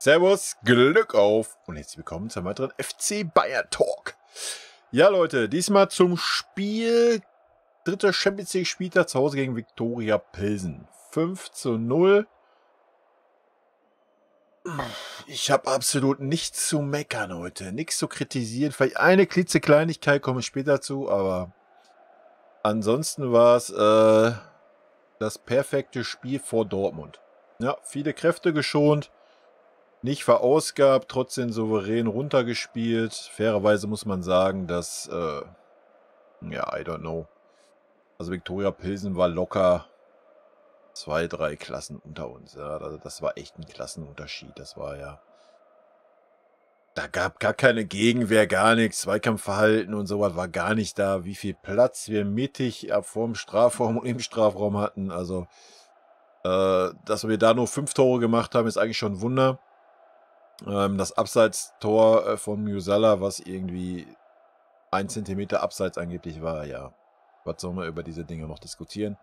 Servus, Glück auf und herzlich willkommen zum weiteren FC Bayern Talk. Ja Leute, diesmal zum Spiel, dritter Champions League Spieltag zu Hause gegen Viktoria Pilsen. 5:0. Ich habe absolut nichts zu meckern heute, nichts zu kritisieren. Vielleicht eine klitzekleinigkeit, komme ich später zu, aber ansonsten war es das perfekte Spiel vor Dortmund. Ja, viele Kräfte geschont. Nicht verausgabt, trotzdem souverän runtergespielt. Fairerweise muss man sagen, dass, ja, I don't know. Also Viktoria Pilsen war locker 2, 3 Klassen unter uns. Ja, also das war echt ein Klassenunterschied. Das war ja, da gab gar keine Gegenwehr, gar nichts. Zweikampfverhalten und sowas war gar nicht da. Wie viel Platz wir mittig vorm Strafraum und im Strafraum hatten. Also, dass wir da nur 5 Tore gemacht haben, ist eigentlich schon ein Wunder. Das Abseits-Tor von Musala, was irgendwie 1 Zentimeter abseits angeblich war, ja. Was soll man über diese Dinge noch diskutieren?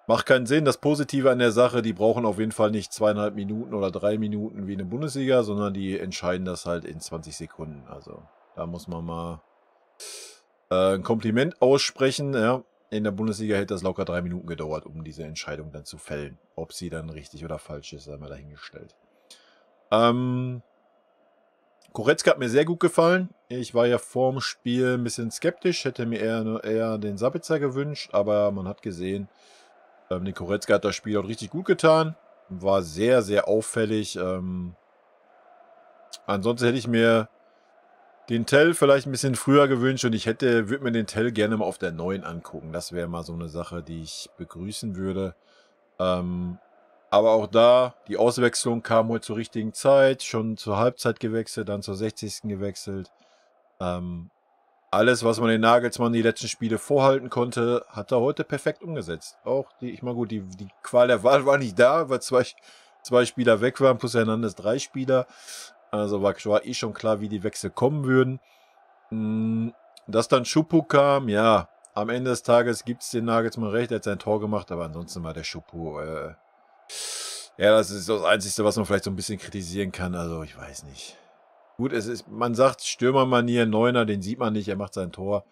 Macht keinen Sinn. Das Positive an der Sache, die brauchen auf jeden Fall nicht 2,5 Minuten oder 3 Minuten wie in der Bundesliga, sondern die entscheiden das halt in 20 Sekunden. Also da muss man mal ein Kompliment aussprechen. Ja. In der Bundesliga hätte das locker 3 Minuten gedauert, um diese Entscheidung dann zu fällen. Ob sie dann richtig oder falsch ist, sei mal dahingestellt. Goretzka hat mir sehr gut gefallen. Ich war ja vorm Spiel ein bisschen skeptisch, hätte mir eher den Sabitzer gewünscht, aber man hat gesehen, den Goretzka hat das Spiel auch richtig gut getan. War sehr, sehr auffällig. Ansonsten hätte ich mir den Tell vielleicht ein bisschen früher gewünscht und ich würde mir den Tell gerne mal auf der 9 angucken. Das wäre mal so eine Sache, die ich begrüßen würde. Aber auch da, die Auswechslung kam heute zur richtigen Zeit, schon zur Halbzeit gewechselt, dann zur 60. gewechselt. Alles, was man den Nagelsmann die letzten Spiele vorhalten konnte, hat er heute perfekt umgesetzt. Auch die Qual der Wahl war nicht da, weil zwei Spieler weg waren, plus Hernandez 3 Spieler. Also war schon klar, wie die Wechsel kommen würden. Dass dann Choupo kam, ja, am Ende des Tages gibt es den Nagelsmann recht, er hat sein Tor gemacht, aber ansonsten war der Choupo, ja, das ist das Einzige, was man vielleicht so ein bisschen kritisieren kann. Also, ich weiß nicht. Gut, man sagt Stürmermanier, Neuner, den sieht man nicht, er macht sein Tor.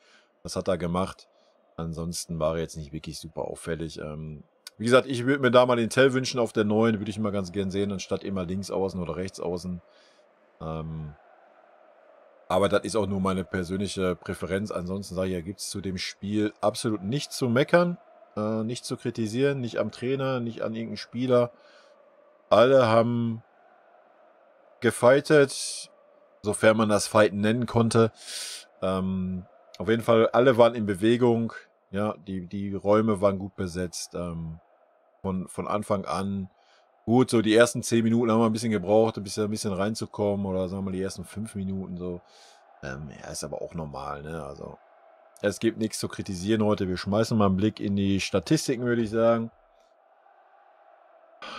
Das hat er gemacht. Ansonsten war er jetzt nicht wirklich super auffällig. Wie gesagt, ich würde mir da mal den Tell wünschen auf der 9, würde ich mal ganz gern sehen, anstatt immer links außen oder rechts außen. Aber das ist auch nur meine persönliche Präferenz. Ansonsten sage ich, ja, gibt es zu dem Spiel absolut nichts zu meckern, nicht zu kritisieren, nicht am Trainer, nicht an irgendeinen Spieler. Alle haben gefightet, sofern man das Fighten nennen konnte. Auf jeden Fall, alle waren in Bewegung. Ja, die Räume waren gut besetzt. Von Anfang an. Gut, so die ersten 10 Minuten haben wir ein bisschen gebraucht, ein bisschen reinzukommen. Oder sagen wir mal die ersten 5 Minuten so. Ja, ist aber auch normal, ne? Also, es gibt nichts zu kritisieren heute. Wir schmeißen mal einen Blick in die Statistiken, würde ich sagen.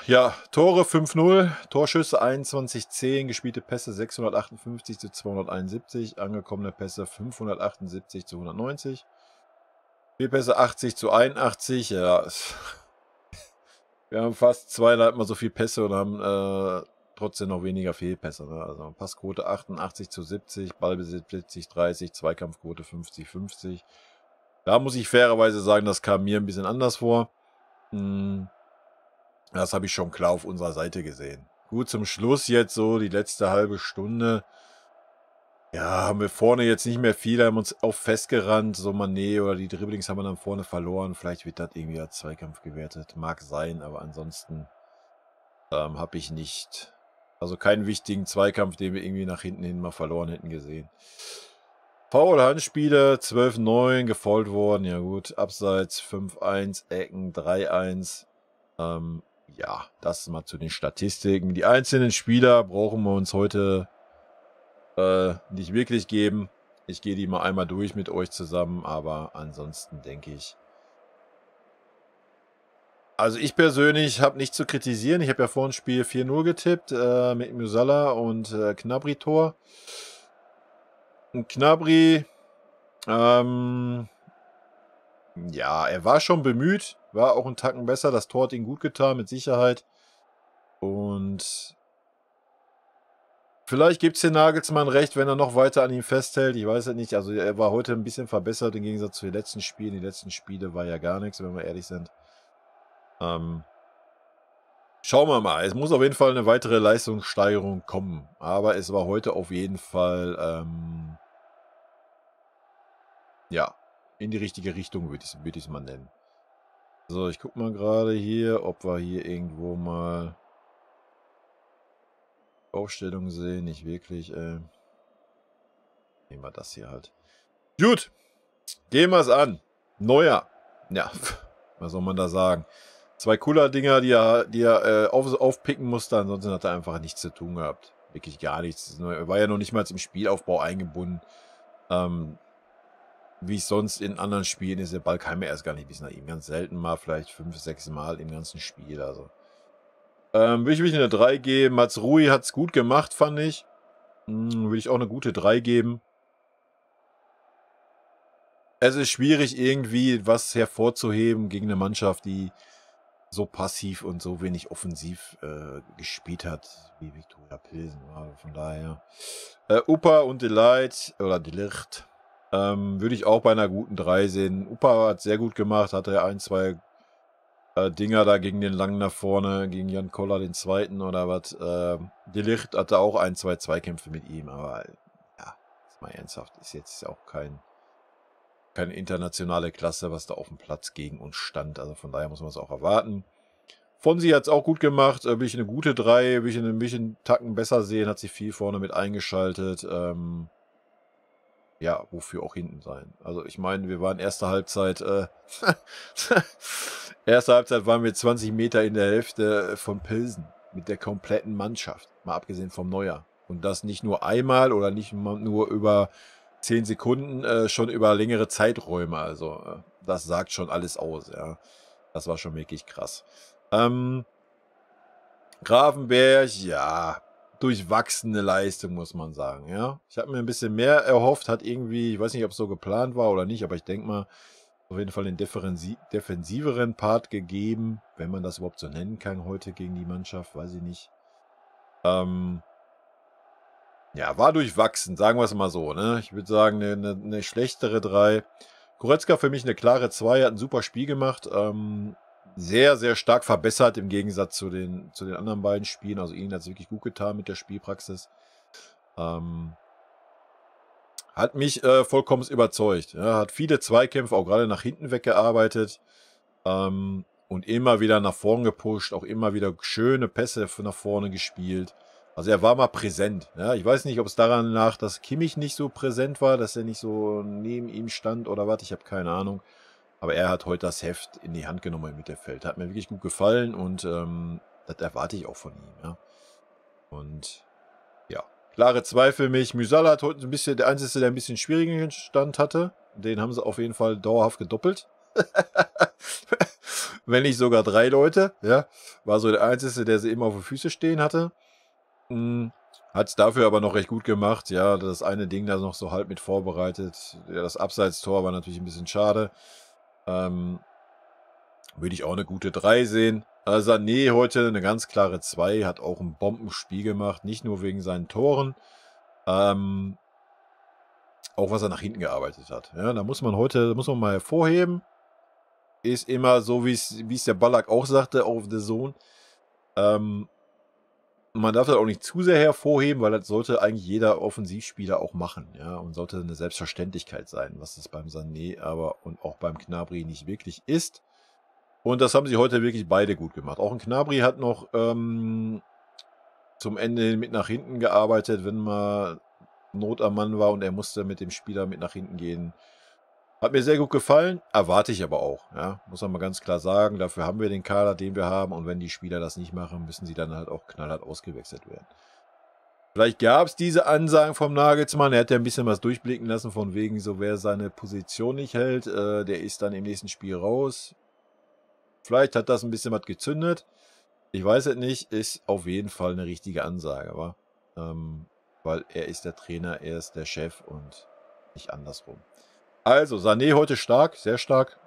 Ja, Tore 5:0, Torschüsse 21:10, gespielte Pässe 658 zu 271, angekommene Pässe 578 zu 190, Fehlpässe 80 zu 81, ja, wir haben fast 2,5 Mal so viel Pässe und haben trotzdem noch weniger Fehlpässe, ne? Also Passquote 88 zu 70, Ballbesitz 70-30, Zweikampfquote 50-50. Da muss ich fairerweise sagen, das kam mir ein bisschen anders vor. Das habe ich schon klar auf unserer Seite gesehen. Gut, zum Schluss jetzt so die letzte halbe Stunde. Ja, haben wir vorne jetzt nicht mehr viel, haben uns auch festgerannt. So Mané oder die Dribblings haben wir dann vorne verloren. Vielleicht wird das irgendwie als Zweikampf gewertet. Mag sein, aber ansonsten habe ich nicht, also keinen wichtigen Zweikampf, den wir irgendwie nach hinten hin mal verloren hätten gesehen. Foul, Handspiele, 12:9, gefoult worden. Ja gut, Abseits 5:1, Ecken 3:1. Ja, das mal zu den Statistiken. Die einzelnen Spieler brauchen wir uns heute nicht wirklich geben. Ich gehe die mal einmal durch mit euch zusammen, aber ansonsten denke ich. Also ich persönlich habe nichts zu kritisieren. Ich habe ja vor dem Spiel 4:0 getippt mit Musala und Gnabry-Tor. Und Gnabry, ja, er war schon bemüht, war auch einen Tacken besser. Das Tor hat ihm gut getan, mit Sicherheit. Und Vielleicht gibt es den Nagelsmann recht, wenn er noch weiter an ihm festhält. Ich weiß es nicht. Also er war heute ein bisschen verbessert im Gegensatz zu den letzten Spielen. Die letzten Spiele war ja gar nichts, wenn wir ehrlich sind. Schauen wir mal. Es muss auf jeden Fall eine weitere Leistungssteigerung kommen. Aber es war heute auf jeden Fall, ja, in die richtige Richtung, würde ich es mal nennen. So, ich gucke mal gerade hier, ob wir hier irgendwo mal Aufstellungen sehen. Nicht wirklich, Nehmen wir das hier halt. Gut, gehen wir es an. Neuer. Ja, was soll man da sagen? 2 cooler Dinger, die er aufpicken musste. Ansonsten hat er einfach nichts zu tun gehabt. Wirklich gar nichts. Er war ja noch nicht mal im Spielaufbau eingebunden. Wie es sonst in anderen Spielen ist, der Ball kam ja erst gar nicht bis nach ihm. Ganz selten mal, vielleicht 5, 6 Mal im ganzen Spiel. Also will ich eine 3 geben. Mats Rui hat es gut gemacht, fand ich. Will ich auch eine gute 3 geben. Es ist schwierig, irgendwie was hervorzuheben gegen eine Mannschaft, die so passiv und so wenig offensiv gespielt hat, wie Viktoria Pilsen. Also von daher. Upa und Delight, oder Delicht, würde ich auch bei einer guten 3 sehen. Upa hat sehr gut gemacht, hatte 1, 2 Dinger da gegen den Langen nach vorne, gegen Jan Koller den zweiten oder was. Delicht hatte auch 1, 2 Zweikämpfe mit ihm, aber ja, ist mal ernsthaft, ist jetzt auch keine internationale Klasse, was da auf dem Platz gegen uns stand. Also von daher muss man es auch erwarten. Fonsi hat es auch gut gemacht. Will ich eine gute 3, will ich ein bisschen Tacken besser sehen. Hat sich viel vorne mit eingeschaltet. Ja, wofür auch hinten sein. Also ich meine, wir waren erste Halbzeit waren wir 20 Meter in der Hälfte von Pilsen. Mit der kompletten Mannschaft. Mal abgesehen vom Neuer. Und das nicht nur einmal oder nicht nur über 10 Sekunden, schon über längere Zeiträume. Also das sagt schon alles aus. Ja, das war schon wirklich krass. Grafenberg, ja, durchwachsene Leistung, muss man sagen. Ja, ich habe mir ein bisschen mehr erhofft, hat irgendwie, ich weiß nicht, ob es so geplant war oder nicht, aber ich denke mal, auf jeden Fall den defensiveren Part gegeben, wenn man das überhaupt so nennen kann heute gegen die Mannschaft, weiß ich nicht. Ja, war durchwachsen, sagen wir es mal so. Ne? Ich würde sagen, eine schlechtere 3. Goretzka für mich eine klare 2, hat ein super Spiel gemacht. Sehr, sehr stark verbessert im Gegensatz zu den anderen beiden Spielen. Also ihnen hat es wirklich gut getan mit der Spielpraxis. Hat mich vollkommen überzeugt. Ja, hat viele Zweikämpfe auch gerade nach hinten weggearbeitet. Und immer wieder nach vorne gepusht. Auch immer wieder schöne Pässe nach vorne gespielt. Also er war mal präsent. Ja, ich weiß nicht, ob es daran lag, dass Kimmich nicht so präsent war, dass er nicht so neben ihm stand oder was. Ich habe keine Ahnung. Aber er hat heute das Heft in die Hand genommen im Mittelfeld. Hat mir wirklich gut gefallen und das erwarte ich auch von ihm. Ja. Und ja, klare 2 für mich. Müsala hat heute ein bisschen, der Einzige, der ein bisschen schwierigen Stand hatte. Den haben sie auf jeden Fall dauerhaft gedoppelt. Wenn nicht sogar 3 Leute. Ja, war so der Einzige, der sie immer auf den Füßen stehen hatte. Hat es dafür aber noch recht gut gemacht. Ja, das eine Ding da noch so halb mit vorbereitet. Ja, das Abseitstor war natürlich ein bisschen schade. Würde ich auch eine gute 3 sehen. Sané heute eine ganz klare 2. Hat auch ein Bombenspiel gemacht. Nicht nur wegen seinen Toren. Auch was er nach hinten gearbeitet hat. Ja, da muss man mal hervorheben. Ist immer so, wie es der Ballack auch sagte auf The Zone. Man darf das auch nicht zu sehr hervorheben, weil das sollte eigentlich jeder Offensivspieler auch machen, ja, und sollte eine Selbstverständlichkeit sein, was es beim Sané und auch beim Gnabry nicht wirklich ist. Und das haben sie heute wirklich beide gut gemacht. Auch ein Gnabry hat noch zum Ende mit nach hinten gearbeitet, wenn mal Not am Mann war und er musste mit dem Spieler mit nach hinten gehen. Hat mir sehr gut gefallen, erwarte ich aber auch. Ja, muss man mal ganz klar sagen. Dafür haben wir den Kader, den wir haben. Und wenn die Spieler das nicht machen, müssen sie dann halt auch knallhart ausgewechselt werden. Vielleicht gab es diese Ansagen vom Nagelsmann. Er hat ja ein bisschen was durchblicken lassen, von wegen, so wer seine Position nicht hält, der ist dann im nächsten Spiel raus. Vielleicht hat das ein bisschen was gezündet. Ich weiß es nicht. Ist auf jeden Fall eine richtige Ansage. Aber, weil er ist der Trainer, er ist der Chef und nicht andersrum. Also, Sané heute stark, sehr stark,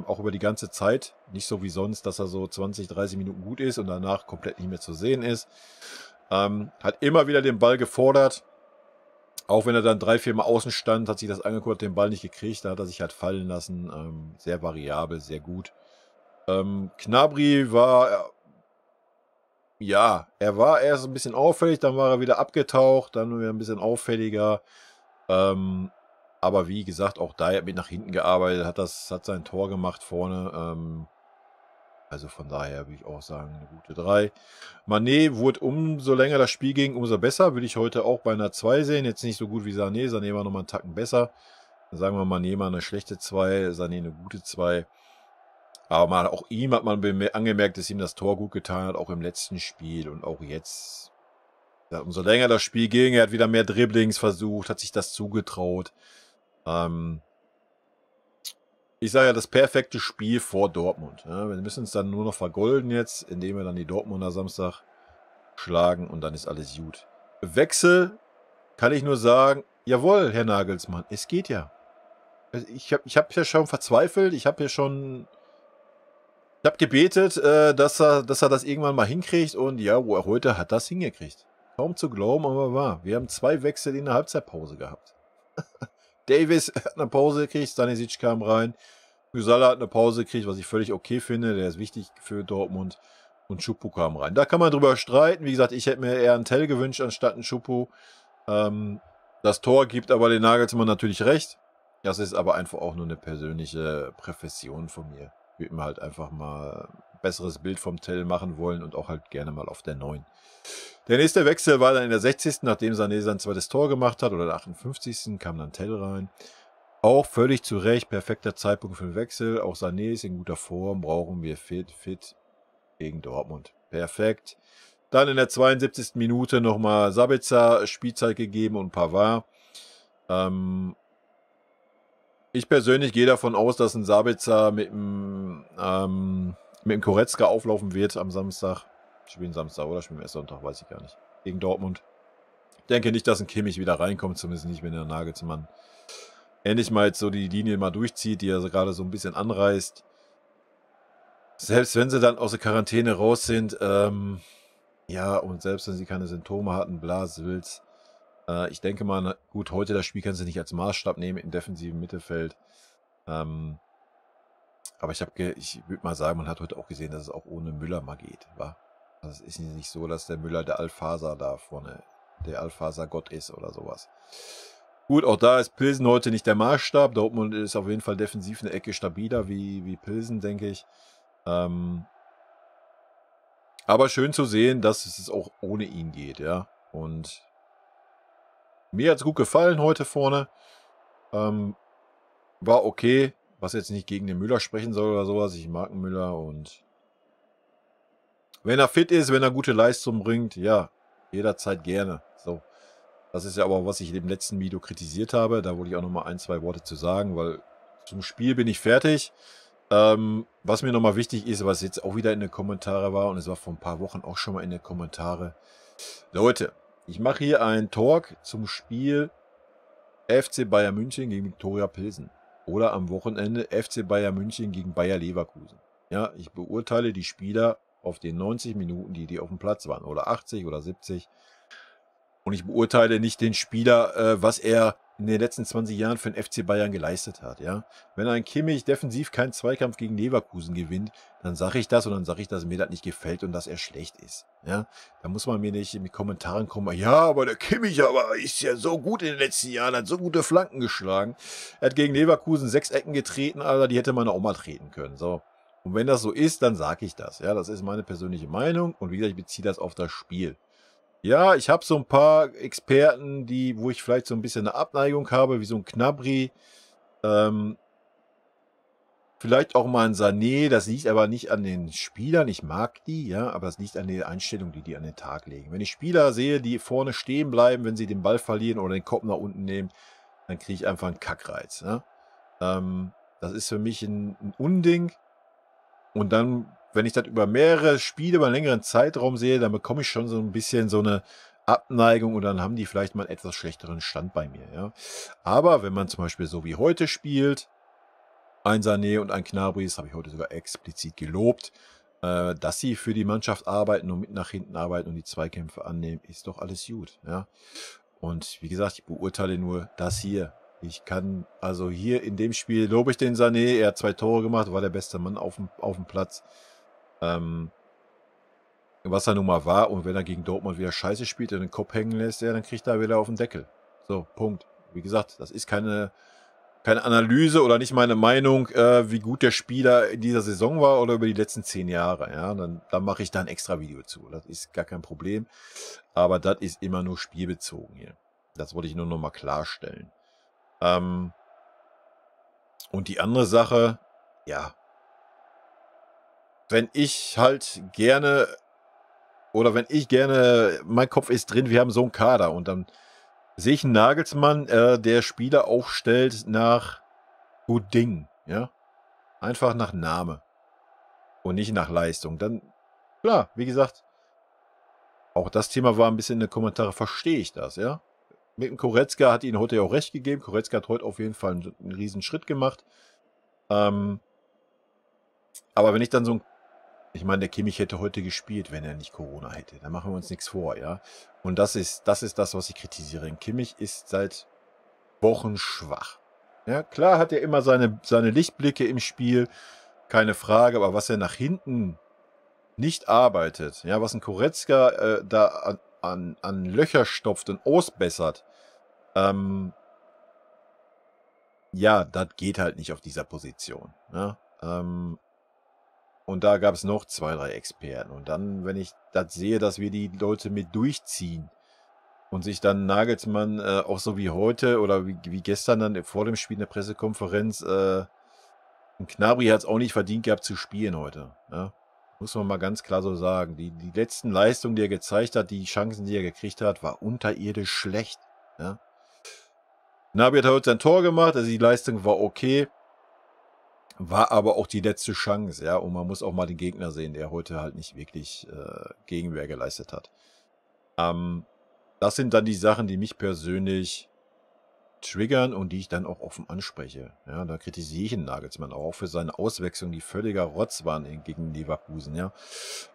auch über die ganze Zeit. Nicht so wie sonst, dass er so 20, 30 Minuten gut ist und danach komplett nicht mehr zu sehen ist. Hat immer wieder den Ball gefordert. Auch wenn er dann 3, 4 Mal außen stand, hat sich das angeguckt, hat den Ball nicht gekriegt. Da hat er sich halt fallen lassen. Sehr variabel, sehr gut. Gnabry war, ja, er war erst ein bisschen auffällig, dann war er wieder abgetaucht, dann wieder ein bisschen auffälliger. Aber wie gesagt, auch da hat mit nach hinten gearbeitet, hat sein Tor gemacht vorne. Also von daher würde ich auch sagen, eine gute 3. Mané wurde umso länger das Spiel ging, umso besser. Würde ich heute auch bei einer 2 sehen. Jetzt nicht so gut wie Sané. Sané war nochmal einen Tacken besser. Dann sagen wir Mané mal eine schlechte 2, Sané eine gute 2. Aber auch ihm hat man angemerkt, dass ihm das Tor gut getan hat, auch im letzten Spiel und auch jetzt. Ja, umso länger das Spiel ging, er hat wieder mehr Dribblings versucht, hat sich das zugetraut. Ich sage ja, das perfekte Spiel vor Dortmund. Ja, wir müssen es dann nur noch vergolden jetzt, indem wir dann die Dortmunder Samstag schlagen und dann ist alles gut. Wechsel kann ich nur sagen, jawohl, Herr Nagelsmann, es geht ja. Ich hab ja schon verzweifelt, ich habe gebetet, dass er das irgendwann mal hinkriegt und ja, heute hat das hingekriegt. Kaum zu glauben, aber wahr. Wir haben 2 Wechsel in der Halbzeitpause gehabt. Davis hat eine Pause gekriegt, Stanisic kam rein. Musiala hat eine Pause gekriegt, was ich völlig okay finde. Der ist wichtig für Dortmund. Und Choupo kam rein. Da kann man drüber streiten. Wie gesagt, ich hätte mir eher einen Tell gewünscht anstatt einen Choupo. Das Tor gibt aber den Nagelsmann natürlich recht. Das ist aber einfach auch nur eine persönliche Präfession von mir. Ich würde mir halt einfach mal ein besseres Bild vom Tell machen wollen und auch halt gerne mal auf der 9. Der nächste Wechsel war dann in der 60. Nachdem Sané sein zweites Tor gemacht hat, oder der 58. kam dann Tell rein. Auch völlig zu Recht, perfekter Zeitpunkt für den Wechsel. Auch Sané ist in guter Form, brauchen wir fit gegen Dortmund. Perfekt. Dann in der 72. Minute nochmal Sabitzer Spielzeit gegeben und Pavard. Ich persönlich gehe davon aus, dass ein Sabitzer mit dem Goretzka auflaufen wird am Samstag. Spielen Samstag oder spielen wir erst Sonntag, weiß ich gar nicht. Gegen Dortmund. Ich denke nicht, dass ein Kimmich wieder reinkommt, zumindest nicht, wenn der Nagelsmann endlich mal jetzt so die Linie mal durchzieht, die er gerade so ein bisschen anreißt. Selbst wenn sie dann aus der Quarantäne raus sind, ja, und selbst wenn sie keine Symptome hatten, Wills. Ich denke mal, gut, heute das Spiel kannst du nicht als Maßstab nehmen im defensiven Mittelfeld. Aber ich würde mal sagen, man hat heute auch gesehen, dass es auch ohne Müller mal geht, wa? Also es ist nicht so, dass der Müller der Allfaser da vorne, der Allfaser-Gott ist oder sowas. Gut, auch da ist Pilsen heute nicht der Maßstab. Dortmund ist auf jeden Fall defensiv eine Ecke stabiler wie Pilsen, denke ich. Aber schön zu sehen, dass es auch ohne ihn geht, ja. Und mir hat es gut gefallen heute vorne. War okay, was jetzt nicht gegen den Müller sprechen soll oder sowas. Ich mag den Müller und wenn er fit ist, wenn er gute Leistung bringt, ja, jederzeit gerne. So. Das ist ja aber, was ich im letzten Video kritisiert habe. Da wollte ich auch nochmal 1, 2 Worte zu sagen, weil zum Spiel bin ich fertig. Was mir nochmal wichtig ist, was jetzt auch wieder in den Kommentaren war, und es war vor ein paar Wochen auch schon mal in den Kommentaren. Leute, ich mache hier einen Talk zum Spiel FC Bayern München gegen Viktoria Pilsen. Oder am Wochenende FC Bayern München gegen Bayer Leverkusen. Ja, ich beurteile die Spieler auf den 90 Minuten, die auf dem Platz waren. Oder 80 oder 70. Und ich beurteile nicht den Spieler, was er in den letzten 20 Jahren für den FC Bayern geleistet hat. Ja? Wenn ein Kimmich defensiv keinen Zweikampf gegen Leverkusen gewinnt, dann sage ich das und dann sage ich, dass mir das nicht gefällt und dass er schlecht ist. Ja? Da muss man mir nicht in die Kommentare kommen, ja, aber der Kimmich aber ist ja so gut in den letzten Jahren, hat so gute Flanken geschlagen. Er hat gegen Leverkusen 6 Ecken getreten, Alter, die hätte man auch mal treten können. So. Und wenn das so ist, dann sage ich das. Ja, das ist meine persönliche Meinung und wie gesagt, ich beziehe das auf das Spiel. Ja, ich habe so ein paar Experten, wo ich vielleicht so ein bisschen eine Abneigung habe, wie so ein Gnabry. Vielleicht auch mal ein Sané. Das liegt aber nicht an den Spielern. Ich mag die, ja, aber es liegt an der Einstellung, die an den Tag legen. Wenn ich Spieler sehe, die vorne stehen bleiben, wenn sie den Ball verlieren oder den Kopf nach unten nehmen, dann kriege ich einfach einen Kackreiz. Ja? Das ist für mich ein Unding. Und dann, wenn ich das über mehrere Spiele, über einen längeren Zeitraum sehe, dann bekomme ich schon so ein bisschen so eine Abneigung und dann haben die vielleicht mal einen etwas schlechteren Stand bei mir. Ja? Aber wenn man zum Beispiel so wie heute spielt, ein Sané und ein Gnabry, das habe ich heute sogar explizit gelobt, dass sie für die Mannschaft arbeiten und mit nach hinten arbeiten und die Zweikämpfe annehmen, ist doch alles gut. Ja? Und wie gesagt, ich beurteile nur das hier. Ich kann, also hier in dem Spiel lobe ich den Sané, er hat 2 Tore gemacht, war der beste Mann auf dem Platz. Was er nun mal war, und wenn er gegen Dortmund wieder scheiße spielt und den Kopf hängen lässt, ja, dann kriegt er wieder auf den Deckel. So, Punkt. Wie gesagt, das ist keine Analyse oder nicht meine Meinung, wie gut der Spieler in dieser Saison war oder über die letzten 10 Jahre. Ja, dann mache ich da ein extra Video zu. Das ist gar kein Problem. Aber das ist immer nur spielbezogen hier. Das wollte ich nur noch mal klarstellen. Und die andere Sache, ja, wenn ich gerne, mein Kopf ist drin, wir haben so einen Kader und dann sehe ich einen Nagelsmann, der Spieler aufstellt nach gut Ding, ja, einfach nach Name und nicht nach Leistung. Dann, klar, wie gesagt, auch das Thema war ein bisschen in den Kommentaren, verstehe ich das, ja. Mit dem Goretzka hat ihnen heute ja auch recht gegeben. Goretzka hat heute auf jeden Fall einen riesen Schritt gemacht. Aber wenn ich dann ich meine, der Kimmich hätte heute gespielt, wenn er nicht Corona hätte. Da machen wir uns nichts vor, ja. Und das ist das, was ich kritisiere. Kimmich ist seit Wochen schwach. Ja, klar hat er immer seine Lichtblicke im Spiel, keine Frage, aber was er nach hinten nicht arbeitet, ja, was ein Goretzka da an Löcher stopft und ausbessert, ja, das geht halt nicht auf dieser Position. Ja? Und da gab es noch 2, 3 Experten. Und dann, wenn ich das sehe, dass wir die Leute mit durchziehen und sich dann Nagelsmann auch so wie heute oder wie gestern dann vor dem Spiel in der Pressekonferenz, ein Gnabry hat es auch nicht verdient gehabt zu spielen heute. Ja? Muss man mal ganz klar so sagen. Die letzten Leistungen, die er gezeigt hat, die Chancen, die er gekriegt hat, war unterirdisch schlecht. Ja? Gnabry hat heute sein Tor gemacht, also die Leistung war okay. War aber auch die letzte Chance, ja, und man muss auch mal den Gegner sehen, der heute halt nicht wirklich Gegenwehr geleistet hat. Das sind dann die Sachen, die mich persönlich triggern und die ich dann auch offen anspreche. Ja, da kritisiere ich den Nagelsmann auch für seine Auswechslung, die völliger Rotz waren gegen Leverkusen, ja.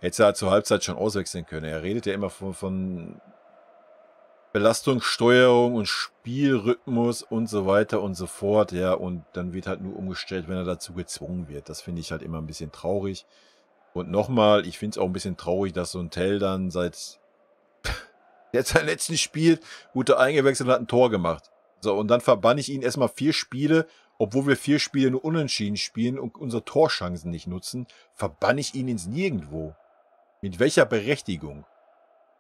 Hätte er halt zur Halbzeit schon auswechseln können. Er redet ja immer von Belastungssteuerung und Spielrhythmus und so weiter und so fort, ja, und dann wird halt nur umgestellt, wenn er dazu gezwungen wird. Das finde ich halt immer ein bisschen traurig. Und nochmal, ich finde es auch ein bisschen traurig, dass so ein Tell dann seit jetzt sein letzten Spiel wurde eingewechselt und hat ein Tor gemacht. So, und dann verbann ich ihn erstmal 4 Spiele, obwohl wir 4 Spiele nur unentschieden spielen und unsere Torchancen nicht nutzen, verbann ich ihn ins Nirgendwo. Mit welcher Berechtigung?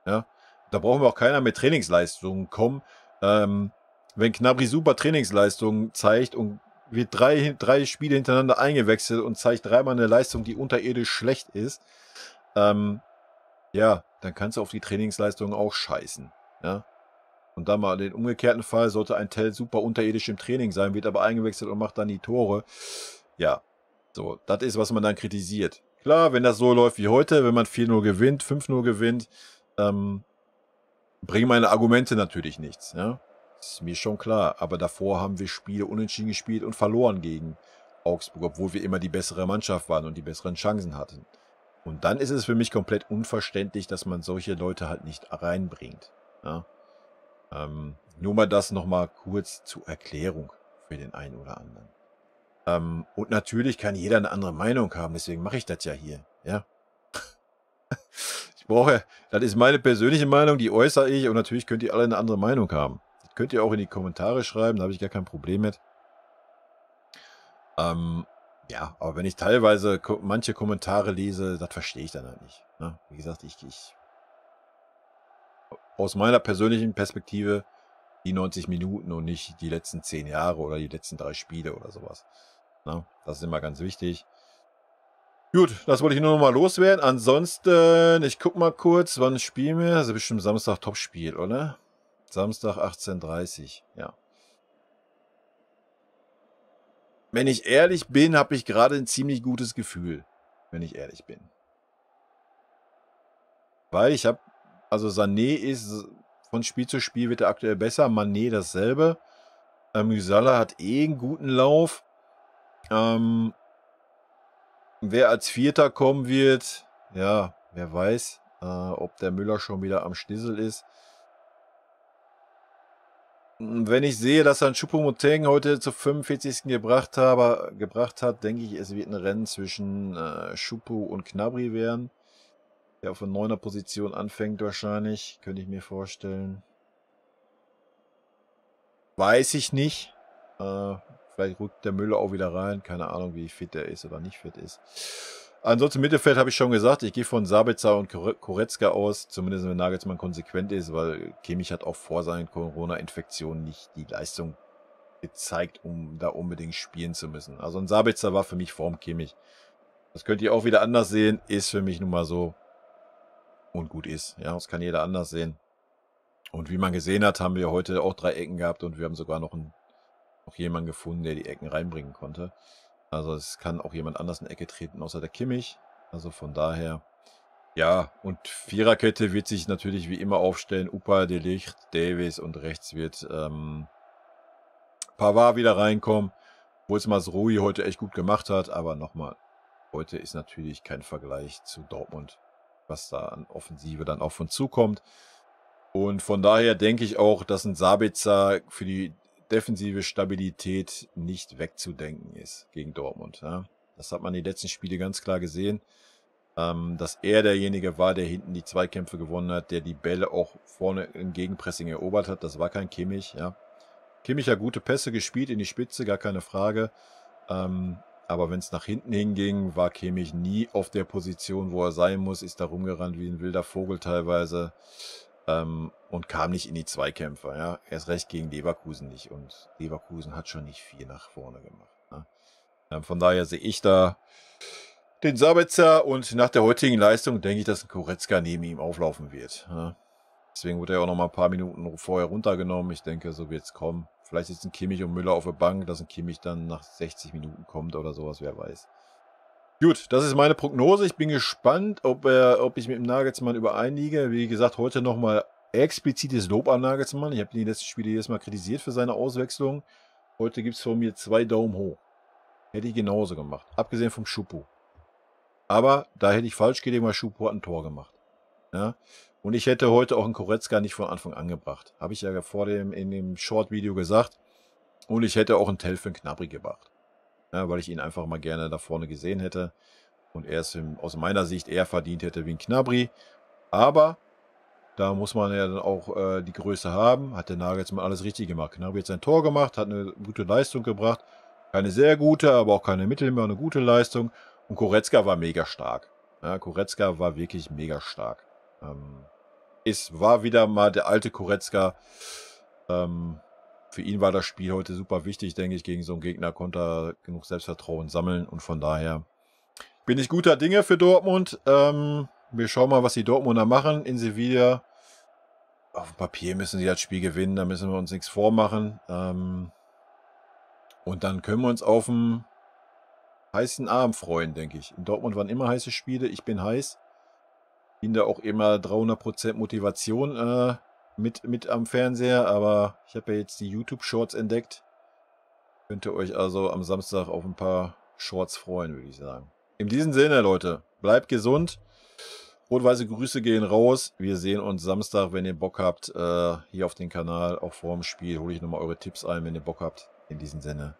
Ja. Da brauchen wir auch keiner mit Trainingsleistungen kommen. Wenn Gnabry super Trainingsleistungen zeigt und wird 3 Spiele hintereinander eingewechselt und zeigt 3-mal eine Leistung, die unterirdisch schlecht ist, ja, dann kannst du auf die Trainingsleistungen auch scheißen. Ja? Und dann mal den umgekehrten Fall, sollte ein Tell super unterirdisch im Training sein, wird aber eingewechselt und macht dann die Tore. Ja, so, das ist, was man dann kritisiert. Klar, wenn das so läuft wie heute, wenn man 4-0 gewinnt, 5-0 gewinnt, bringen meine Argumente natürlich nichts. Ja? Das ist mir schon klar. Aber davor haben wir Spiele unentschieden gespielt und verloren gegen Augsburg, obwohl wir immer die bessere Mannschaft waren und die besseren Chancen hatten. Und dann ist es für mich komplett unverständlich, dass man solche Leute halt nicht reinbringt. Ja? Nur mal das nochmal kurz zur Erklärung für den einen oder anderen. Und natürlich kann jeder eine andere Meinung haben, deswegen mache ich das ja hier. Ja? Das ist meine persönliche Meinung, die äußere ich und natürlich könnt ihr alle eine andere Meinung haben. Das könnt ihr auch in die Kommentare schreiben, da habe ich gar kein Problem mit. Ja, aber wenn ich teilweise manche Kommentare lese, das verstehe ich dann halt nicht. Ne? Wie gesagt, ich aus meiner persönlichen Perspektive die 90 Minuten und nicht die letzten 10 Jahre oder die letzten 3 Spiele oder sowas. Ne? Das ist immer ganz wichtig. Gut, das wollte ich nur noch mal loswerden. Ansonsten, ich guck mal kurz, wann spielen wir? Das ist bestimmt Samstag Topspiel, oder? Samstag 18:30, ja. Wenn ich ehrlich bin, habe ich gerade ein ziemlich gutes Gefühl. Wenn ich ehrlich bin. Weil ich habe, also Sané ist, von Spiel zu Spiel wird er aktuell besser. Mané dasselbe. Musiala hat einen guten Lauf. Wer als Vierter kommen wird, ja, wer weiß, ob der Müller schon wieder am Stissel ist. Wenn ich sehe, dass er einen Choupo-Moting heute zur 45. gebracht hat, denke ich, es wird ein Rennen zwischen Choupo und Gnabry werden. Der auf der 9er Position anfängt wahrscheinlich, könnte ich mir vorstellen. Weiß ich nicht. Vielleicht rückt der Müller auch wieder rein. Keine Ahnung, wie fit er ist oder nicht fit ist. Ansonsten Mittelfeld habe ich schon gesagt, ich gehe von Sabitzer und Goretzka aus, zumindest wenn Nagelsmann konsequent ist, weil Kimmich hat auch vor seinen Corona-Infektionen nicht die Leistung gezeigt, um da unbedingt spielen zu müssen. Also ein Sabitzer war für mich vorm Kimmich. Das könnt ihr auch wieder anders sehen, ist für mich nun mal so und gut ist. Ja, das kann jeder anders sehen. Und wie man gesehen hat, haben wir heute auch 3 Ecken gehabt und wir haben sogar noch jemanden gefunden, der die Ecken reinbringen konnte. Also es kann auch jemand anders in die Ecke treten, außer der Kimmich. Also von daher, ja, und Viererkette wird sich natürlich wie immer aufstellen. Upa, De Ligt, Davies und rechts wird Pavard wieder reinkommen, wo es Mazraoui heute echt gut gemacht hat. Aber nochmal, heute ist natürlich kein Vergleich zu Dortmund, was da an Offensive dann auch von zukommt. Und von daher denke ich auch, dass ein Sabitzer für die defensive Stabilität nicht wegzudenken ist gegen Dortmund. Ja. Das hat man in den letzten Spielen ganz klar gesehen, dass er derjenige war, der hinten die Zweikämpfe gewonnen hat, der die Bälle auch vorne im Gegenpressing erobert hat. Das war kein Kimmich. Ja. Kimmich hat gute Pässe gespielt in die Spitze, gar keine Frage. Aber wenn es nach hinten hinging, war Kimmich nie auf der Position, wo er sein muss, ist da rumgerannt wie ein wilder Vogel teilweise. Und kam nicht in die Zweikämpfe. Ja. Erst recht gegen Leverkusen nicht. Und Leverkusen hat schon nicht viel nach vorne gemacht. Ne. Von daher sehe ich da den Sabitzer und nach der heutigen Leistung denke ich, dass ein Goretzka neben ihm auflaufen wird. Ja. Deswegen wurde er auch noch mal ein paar Minuten vorher runtergenommen. Ich denke, so wird es kommen. Vielleicht ist ein Kimmich und Müller auf der Bank, dass ein Kimmich dann nach 60 Minuten kommt oder sowas, wer weiß. Gut, das ist meine Prognose. Ich bin gespannt, ob ich mit dem Nagelsmann übereinliege. Wie gesagt, heute nochmal explizites Lob an Nagelsmann. Ich habe ihn die letzten Spiele jedes Mal kritisiert für seine Auswechslung. Heute gibt es von mir 2 Daumen hoch. Hätte ich genauso gemacht. Abgesehen vom Choupo. Aber da hätte ich falsch gelegen, weil Choupo hat ein Tor gemacht. Ja? Und ich hätte heute auch einen Goretzka nicht von Anfang an gebracht. Habe ich ja in dem Short-Video gesagt. Und ich hätte auch einen Tell für einen Gnabry gebracht. Ja, weil ich ihn einfach mal gerne da vorne gesehen hätte. Und er es aus meiner Sicht eher verdient hätte wie ein Gnabry. Aber da muss man ja dann auch die Größe haben. Hat der Nagelsmann alles richtig gemacht. Gnabry hat sein Tor gemacht, hat eine gute Leistung gebracht. Keine sehr gute, aber auch keine mittelmäßige, eine gute Leistung. Und Goretzka war mega stark. Ja, Goretzka war wirklich mega stark. War wieder mal der alte Goretzka. Für ihn war das Spiel heute super wichtig, denke ich. Gegen so einen Gegner konnte er genug Selbstvertrauen sammeln. Und von daher bin ich guter Dinge für Dortmund. Wir schauen mal, was die Dortmunder machen in Sevilla. Auf dem Papier müssen sie das Spiel gewinnen. Da müssen wir uns nichts vormachen. Und dann können wir uns auf einen heißen Abend freuen, denke ich. In Dortmund waren immer heiße Spiele. Ich bin heiß. Bin da auch immer 300% Motivation mit am Fernseher. Aber ich habe ja jetzt die YouTube-Shorts entdeckt. Könnt ihr euch also am Samstag auf ein paar Shorts freuen, würde ich sagen. In diesem Sinne, Leute, bleibt gesund. Rot-weiße Grüße gehen raus. Wir sehen uns Samstag, wenn ihr Bock habt, hier auf dem Kanal. Auch vor dem Spiel hole ich nochmal eure Tipps ein, wenn ihr Bock habt. In diesem Sinne.